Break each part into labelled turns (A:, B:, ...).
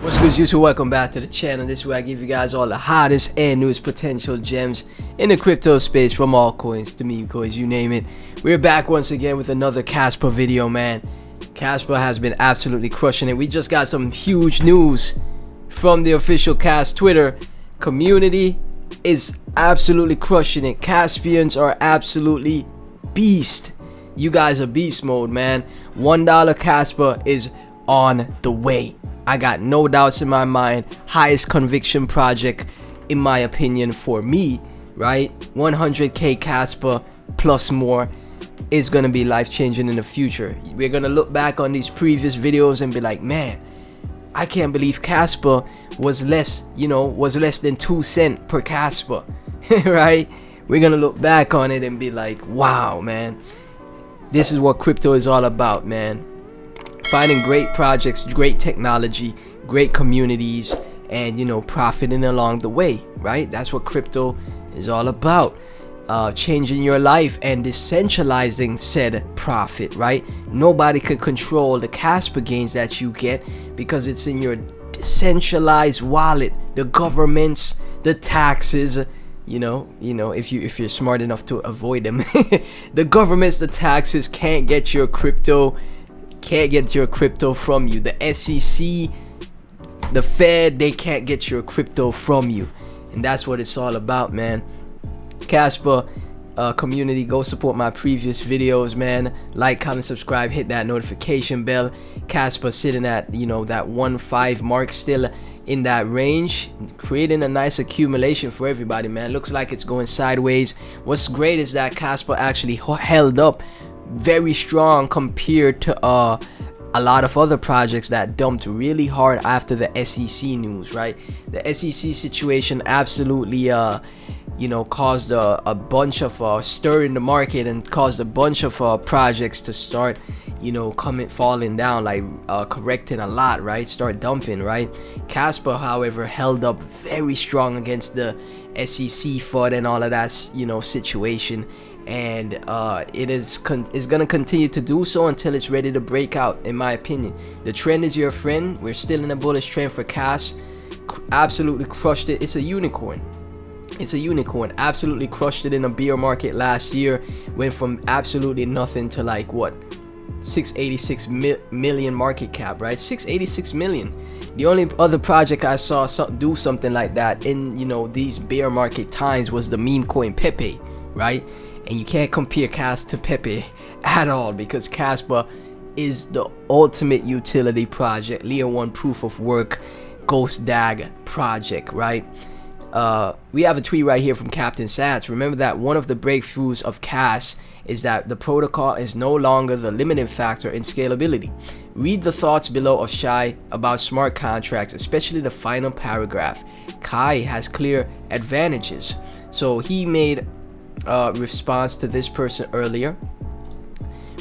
A: What's good, YouTube? Welcome back to the channel. This is where I give you guys all the hottest and newest potential gems in the crypto space, from altcoins to meme coins, you name it. We're back once again with another Kaspa video, man. Kaspa has been absolutely crushing it. We just got some huge news from the official Kas Twitter community. Is absolutely crushing it. Caspians are absolutely beast. You guys are beast mode, man. $1 Kaspa is on the way. I got no doubts in my mind. Highest conviction project in my opinion for me, right? 100k Kaspa plus more is gonna be life-changing in the future. We're gonna look back on these previous videos and be like, man, I can't believe Kaspa was less than 2 cents per Kaspa. Right? We're gonna look back on it and be like, wow, man, this is what crypto is all about, man. Finding great projects, great technology, great communities, and profiting along the way, right? That's what crypto is all about. Changing your life and decentralizing said profit, right? Nobody can control the Kaspa gains that you get because it's in your decentralized wallet. The governments, the taxes, if you're smart enough to avoid them. The governments, the taxes can't get your crypto from you. The SEC, the Fed, they can't get your crypto from you. And that's what it's all about, man. Kaspa community, go support my previous videos, man. Like, comment, subscribe, hit that notification bell. Kaspa sitting at that 1.5 mark, still in that range, creating a nice accumulation for everybody, man. Looks like it's going sideways. What's great is that Kaspa actually held up very strong compared to a lot of other projects that dumped really hard after the SEC news, right? The SEC situation absolutely caused a bunch of stir in the market and caused a bunch of projects to start falling down, like correcting a lot, right? Start dumping, right? Kaspa, however, held up very strong against the SEC FUD and all of that situation, and it is gonna continue to do so until it's ready to break out, in my opinion. The trend is your friend. We're still in a bullish trend for Kas. Absolutely crushed it. It's a unicorn. Absolutely crushed it in a bear market last year. Went from absolutely nothing to like what, 686 million market cap, right? 686 million. The only other project I saw do something like that in these bear market times was the meme coin Pepe, right? And you can't compare Kas to Pepe at all, because Kaspa is the ultimate utility project, Layer 1 proof of work, Ghost DAG project, right? We have a tweet right here from Captain Sats. Remember that one of the breakthroughs of Kas is that the protocol is no longer the limiting factor in scalability. Read the thoughts below of Shai about smart contracts, especially the final paragraph. Kai has clear advantages. So he made response to this person earlier.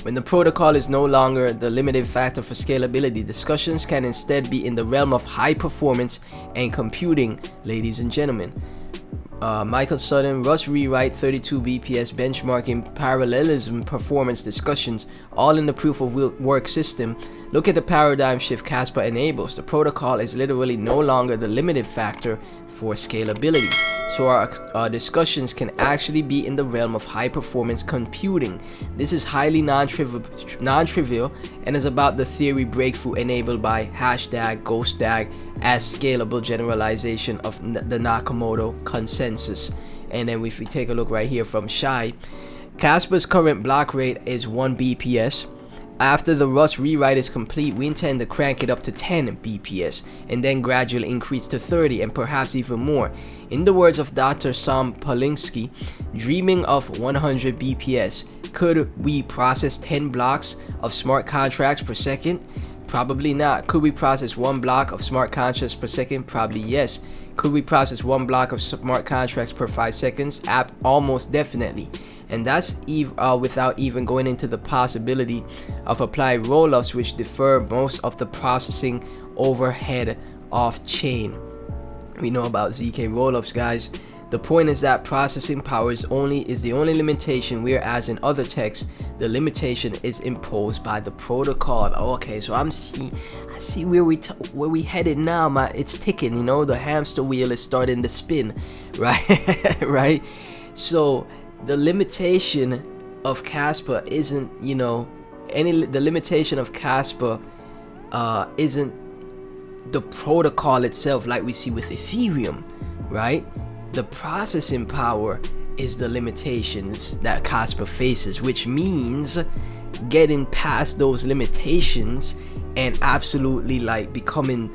A: When the protocol is no longer the limiting factor for scalability, discussions can instead be in the realm of high performance and computing, ladies and gentlemen. Michael Sutton, Russ Rewrite, 32 BPS, benchmarking, parallelism, performance discussions, all in the proof of work system. Look at the paradigm shift Kaspa enables. The protocol is literally no longer the limited factor for scalability. So our discussions can actually be in the realm of high performance computing. This is highly non-trivial and is about the theory breakthrough enabled by hashtag Ghost DAG as scalable generalization of the Nakamoto consensus. And then if we take a look right here from Shai, Kaspa's current block rate is 1 BPS. After the Rust rewrite is complete, we intend to crank it up to 10 BPS and then gradually increase to 30 and perhaps even more. In the words of Dr. Sam Polinsky, dreaming of 100 BPS, could we process 10 blocks of smart contracts per second? Probably not. Could we process 1 block of smart contracts per second? Probably yes. Could we process 1 block of smart contracts per 5 seconds? Almost definitely. And that's without even going into the possibility of applied rollups, which defer most of the processing overhead off chain. We know about ZK rollups, guys. The point is that processing power is the only limitation, whereas in other texts the limitation is imposed by the protocol. Okay, so I see where we headed now, man. It's ticking, you know, the hamster wheel is starting to spin, right? Right. So the limitation of Kaspa isn't, you know, the limitation of Kaspa isn't the protocol itself like we see with Ethereum, right? The processing power is the limitations that Kaspa faces, which means getting past those limitations and absolutely like becoming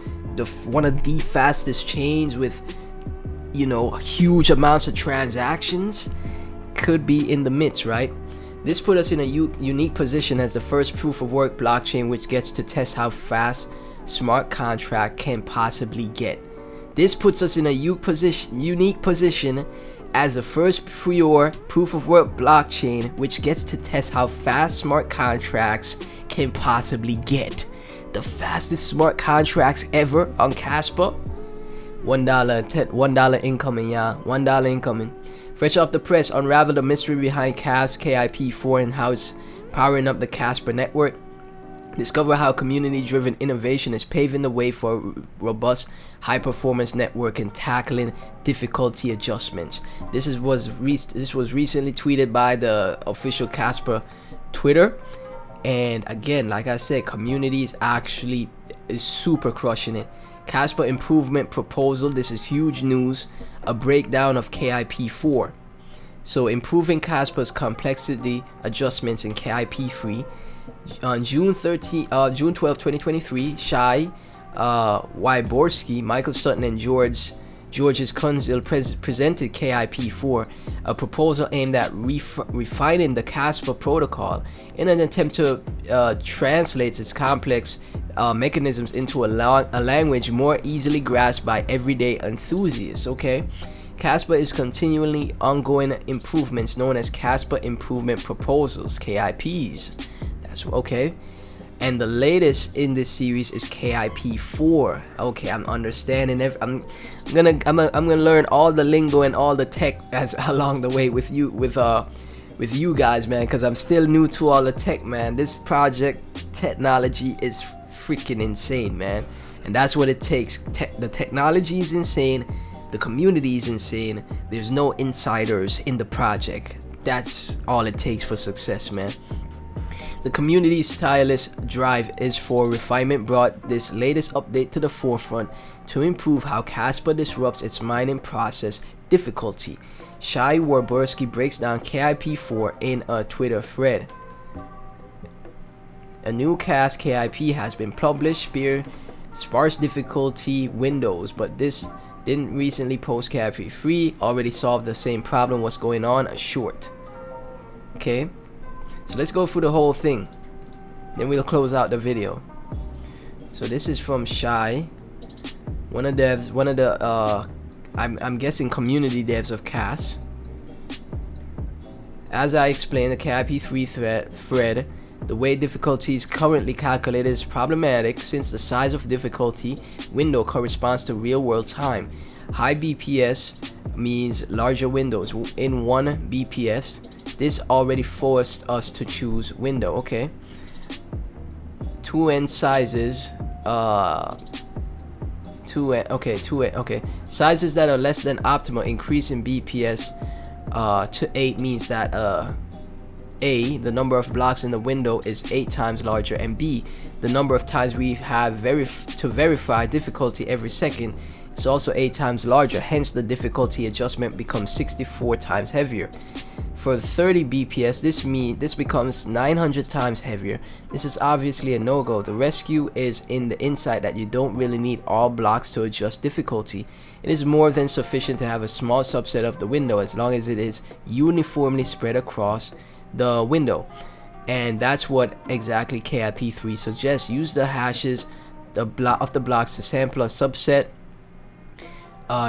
A: one of the fastest chains with, you know, huge amounts of transactions could be in the midst, right? This put us in a unique position as the first proof of work blockchain which gets to test how fast smart contract can possibly get. This puts us in a unique position as the first pure proof of work blockchain which gets to test how fast smart contracts can possibly get. The fastest smart contracts ever on Kaspa. $1 incoming, y'all. $1 incoming. Fresh off the press, unravel the mystery behind KIP4 and how it's powering up the Kaspa network. Discover how community-driven innovation is paving the way for a robust, high-performance network and tackling difficulty adjustments. This was recently tweeted by the official Kaspa Twitter, and again, like I said, community is super crushing it. Kaspa improvement proposal. This is huge news. A breakdown of KIP4. So improving Kaspa's complexity adjustments in KIP3. On June 12, 2023, Shai Wyborski, Michael Sutton, and Georges Kunzel presented KIP4, a proposal aimed at refining the Kaspa protocol in an attempt to translate its complex mechanisms into a language more easily grasped by everyday enthusiasts. Okay, Kaspa is continually ongoing improvements known as Kaspa Improvement Proposals, KIPs. That's okay. And the latest in this series is KIP4. Okay, I'm understanding. I'm gonna learn all the lingo and all the tech as along the way with you guys, man, because I'm still new to all the tech, man. This project technology is freaking insane, man, and that's what it takes. The technology is insane, the community is insane. There's no insiders in the project. That's all it takes for success, man. The community's tireless drive is for refinement brought this latest update to the forefront to improve how Kaspa disrupts its mining process difficulty. Shai Wyborski breaks down KIP4 in a Twitter thread. A new cast KIP has been published, sparse difficulty windows, but this didn't recently post KIP3 already solved the same problem. What's going on? A short. Okay. So let's go through the whole thing, then we'll close out the video. So this is from Shai, one of the I'm guessing community devs of Kas. As I explained, the KIP3 thread, the way difficulty is currently calculated is problematic since the size of difficulty window corresponds to real world time. High BPS means larger windows. In 1 BPS, this already forced us to choose window. Okay. 2N sizes. 2N. Okay. 2N. Okay. Sizes that are less than optimal increase in BPS to 8 means that A, the number of blocks in the window is 8 times larger, and B, the number of times we have to verify difficulty every second is also 8 times larger. Hence, the difficulty adjustment becomes 64 times heavier. For 30 BPS, this becomes 900 times heavier. This is obviously a no-go. The rescue is in the insight that you don't really need all blocks to adjust difficulty. It is more than sufficient to have a small subset of the window as long as it is uniformly spread across the window. And that's what exactly KIP3 suggests. Use the hashes of the blocks to sample a subset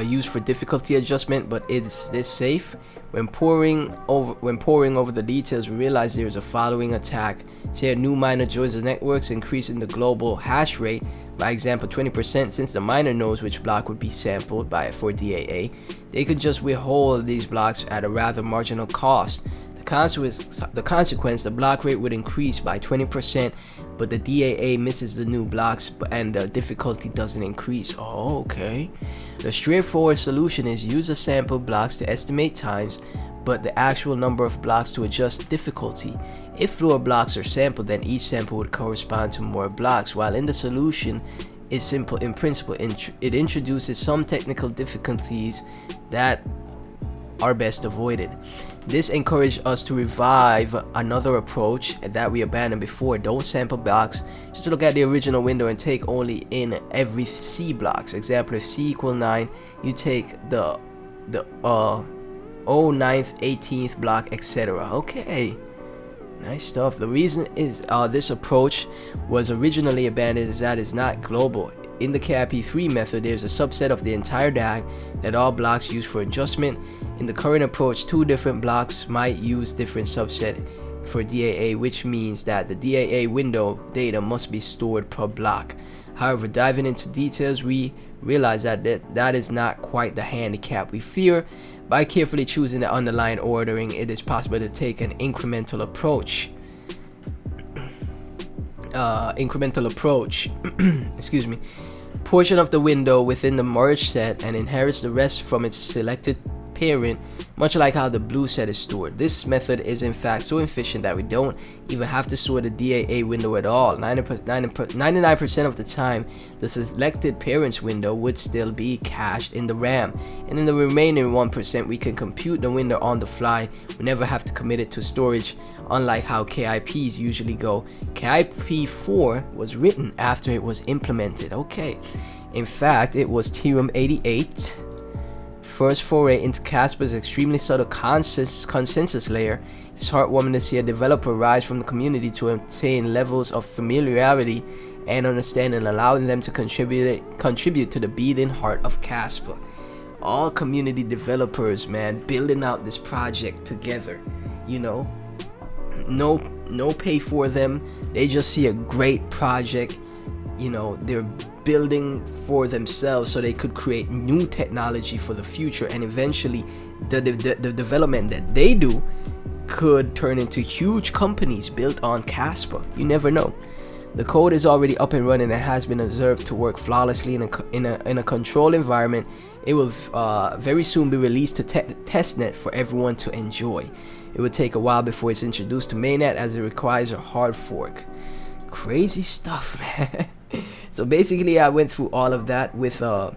A: used for difficulty adjustment, but is this safe? When poring over the details, we realize there is a following attack. Say a new miner joins the networks, increasing the global hash rate by example 20%. Since the miner knows which block would be sampled for DAA, they could just withhold these blocks at a rather marginal cost. The consequence, the block rate would increase by 20%, but the DAA misses the new blocks and the difficulty doesn't increase. Oh, okay. The straightforward solution is use a sample blocks to estimate times, but the actual number of blocks to adjust difficulty. If fewer blocks are sampled, then each sample would correspond to more blocks. While in the solution is simple in principle, it introduces some technical difficulties that are best avoided. This encouraged us to revive another approach that we abandoned before. Don't sample blocks, just look at the original window and take only in every C blocks. Example, if C equal 9, you take the 9th, 18th block, etc. Okay, nice stuff. The reason is this approach was originally abandoned is that it's not global. In the KIP3 method, there's a subset of the entire DAG that all blocks use for adjustment. In the current approach, two different blocks might use different subset for DAA, which means that the DAA window data must be stored per block. However, diving into details, we realize that that is not quite the handicap we fear. By carefully choosing the underlying ordering, it is possible to take an incremental approach. Excuse me. Portion of the window within the merge set and inherits the rest from its selected parent, much like how the blue set is stored. This method is in fact so efficient that we don't even have to store the DAA window at all. 99% of the time, the selected parents window would still be cached in the RAM, and in the remaining 1% we can compute the window on the fly. We never have to commit it to storage, unlike how KIPs usually go. KIP4 was written after it was implemented. Okay, in fact it was Ethereum 88 first foray into Kaspa's extremely subtle consensus layer. It's heartwarming to see a developer rise from the community to obtain levels of familiarity and understanding, allowing them to contribute to the beating heart of Kaspa. All community developers, man, building out this project together. You know, no pay for them. They just see a great project. You know, they're building for themselves so they could create new technology for the future, and eventually the development that they do could turn into huge companies built on Kaspa. You never know. The code is already up and running and has been observed to work flawlessly in a controlled environment. It will very soon be released to testnet for everyone to enjoy. It will take a while before it's introduced to mainnet, as it requires a hard fork. Crazy stuff, man. So basically I went through all of that with the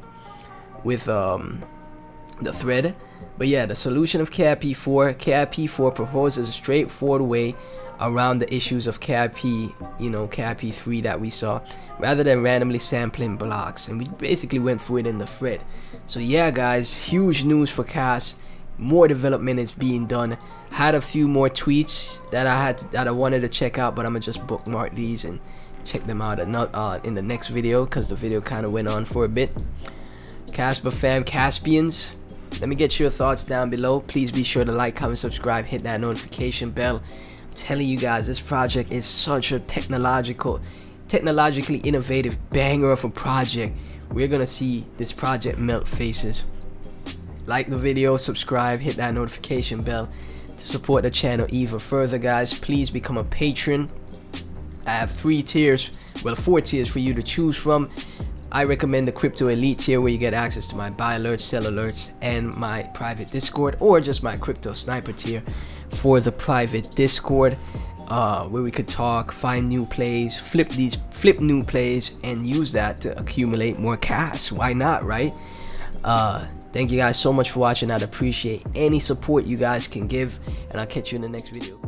A: thread. But yeah, the solution of KIP4 proposes a straightforward way around the issues of KIP3 that we saw, rather than randomly sampling blocks, and we basically went through it in the thread. So yeah guys, huge news for Kas. More development is being done. Had a few more tweets that I wanted to check out, but I'm gonna just bookmark these and check them out in the next video, because the video kind of went on for a bit. Kaspa fam, Caspians, let me get your thoughts down below. Please be sure to like, comment, subscribe, hit that notification bell. I'm telling you guys, this project is such a technologically innovative banger of a project. We're gonna see this project melt faces. Like the video, subscribe, hit that notification bell to support the channel even further, guys. Please become a patron. I have 4 tiers for you to choose from. I recommend the Crypto Elite tier, where you get access to my buy alerts, sell alerts, and my private Discord, or just my Crypto Sniper tier for the private Discord, where we could talk, find new plays, flip new plays, and use that to accumulate more cash. Why not, right? Thank you guys so much for watching. I'd appreciate any support you guys can give, and I'll catch you in the next video.